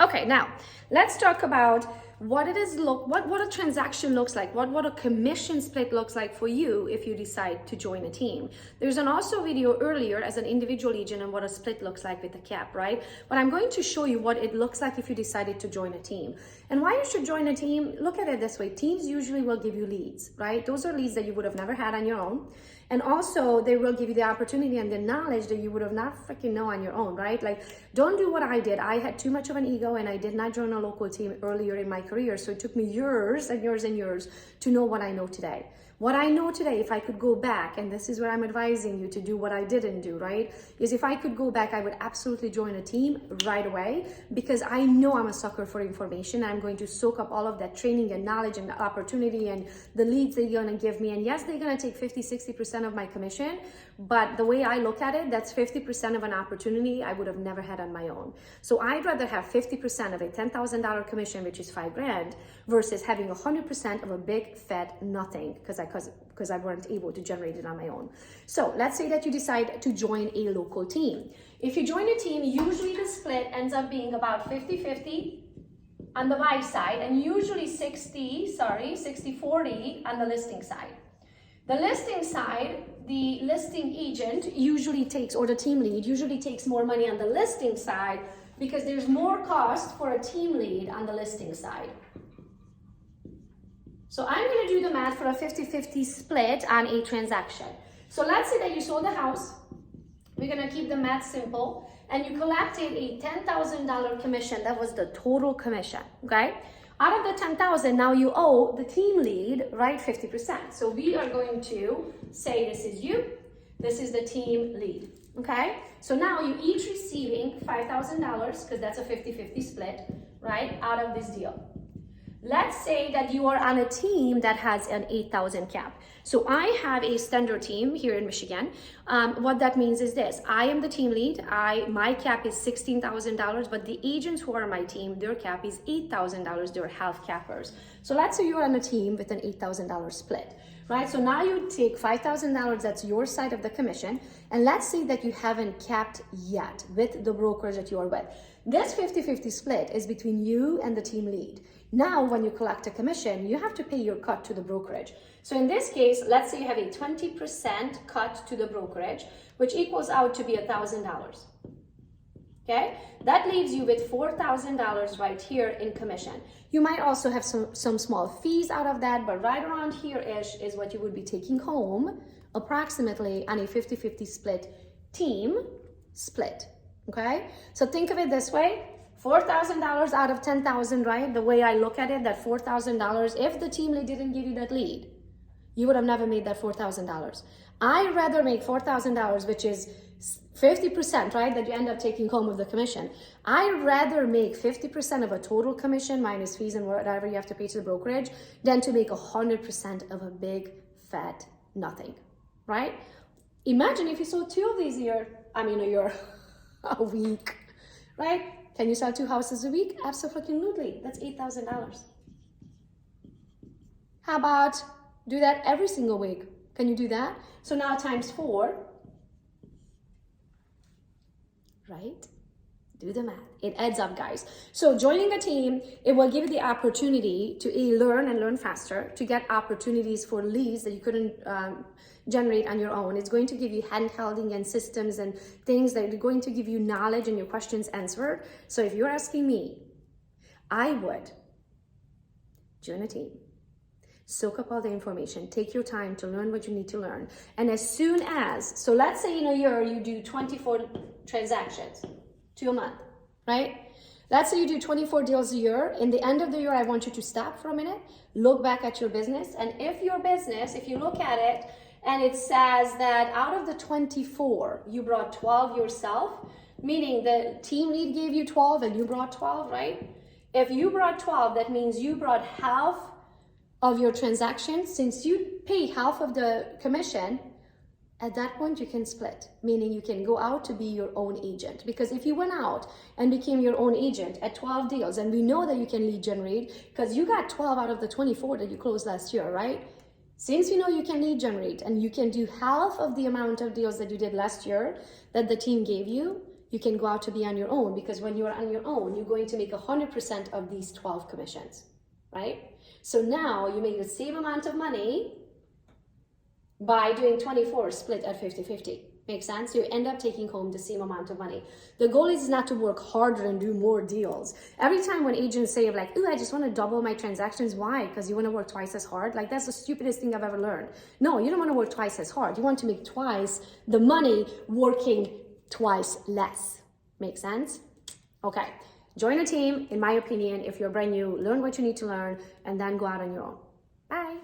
Okay, now let's talk about what it is what a transaction looks like, what a commission split looks like for you if you decide to join a team. There's an also video earlier as an individual agent and what a split looks like with a cap, right? But I'm going to show you what it looks like if you decided to join a team. And why you should join a team, look at it this way. Teams usually will give you leads, right? Those are leads that you would have never had on your own. And also they will give you the opportunity and the knowledge that you would have not freaking know on your own, right? Like, don't do what I did. I had too much of an ego and I did not join a local team earlier in my career. So it took me years and years and years to know what I know today. What I know today, if I could go back, and this is where I'm advising you to do what I didn't do, right? Is if I could go back, I would absolutely join a team right away, because I know I'm a sucker for information. I'm going to soak up all of that training and knowledge and opportunity and the leads they're going to give me. And yes, they're going to take 50-60% of my commission, but the way I look at it, that's 50% of an opportunity I would have never had on my own. So I'd rather have 50% of a $10,000 commission, which is $5,000, versus having 100% of a big fat nothing, because I weren't able to generate it on my own. So let's say that you decide to join a local team. If you join a team, usually the split ends up being about 50-50 on the buy side, and usually 60-40 on the listing side. The listing side, the listing agent usually takes, or the team lead usually takes more money on the listing side, because there's more cost for a team lead on the listing side. So I'm going to do the math for a 50-50 split on a transaction. So let's say that you sold the house. We're going to keep the math simple. And you collected a $10,000 commission. That was the total commission, okay? Out of the $10,000, now you owe the team lead, right, 50%. So we are going to say this is you, this is the team lead, okay? So now you each receiving $5,000, because that's a 50-50 split, right, out of this deal. Let's say that you are on a team that has an 8,000 cap. So I have a standard team here in Michigan. What that means is this: I am the team lead. My cap is $16,000, but the agents who are on my team, their cap is $8,000. They're half cappers. So let's say you're on a team with an $8,000 split, right? So now you take $5,000, that's your side of the commission, and let's say that you haven't capped yet with the brokerage that you are with. This 50-50 split is between you and the team lead. Now, when you collect a commission, you have to pay your cut to the brokerage. So in this case, let's say you have a 20% cut to the brokerage, which equals out to be $1,000. Okay, that leaves you with $4,000 right here in commission. You might also have some small fees out of that, but right around here-ish is what you would be taking home approximately on a 50-50 split team split. Okay, so think of it this way: $4,000 out of $10,000, right? The way I look at it, that $4,000, if the team lead didn't give you that lead, you would have never made that $4,000. I'd rather make $4,000, which is 50%, right, that you end up taking home of the commission. I'd rather make 50% of a total commission minus fees and whatever you have to pay to the brokerage than to make 100% of a big fat nothing, right? Imagine if you sold two of these a year, a week, right? Can you sell 2 houses a week? Absolutely. That's $8,000. How about do that every single week? Can you do that? So now times 4, right? Do the math. It adds up, guys. So joining a team, it will give you the opportunity to learn and learn faster, to get opportunities for leads that you couldn't generate on your own. It's going to give you hand-holding and systems and things that are going to give you knowledge and your questions answered. So if you're asking me, I would join a team. Soak up all the information. Take your time to learn what you need to learn. And as soon as, so let's say in a year you do 24 transactions to a month, right? Let's say you do 24 deals a year. In the end of the year, I want you to stop for a minute, look back at your business. And if your business, if you look at it and it says that out of the 24, you brought 12 yourself, meaning the team lead gave you 12 and you brought 12, right? If you brought 12, that means you brought half of your transactions. Since you pay half of the commission, at that point you can split, meaning you can go out to be your own agent. Because if you went out and became your own agent at 12 deals, and we know that you can lead generate because you got 12 out of the 24 that you closed last year, right? Since you know you can lead generate and you can do half of the amount of deals that you did last year that the team gave you, you can go out to be on your own, because when you're on your own, you're going to make 100% of these 12 commissions, right? So now you make the same amount of money by doing 24 split at 50-50. Makes sense? You end up taking home the same amount of money. The goal is not to work harder and do more deals. Every time when agents say like, ooh, I just want to double my transactions. Why? Because you want to work twice as hard? Like, that's the stupidest thing I've ever learned. No, you don't want to work twice as hard. You want to make twice the money working twice less. Make sense? Okay. Join a team, in my opinion. If you're brand new, learn what you need to learn and then go out on your own. Bye.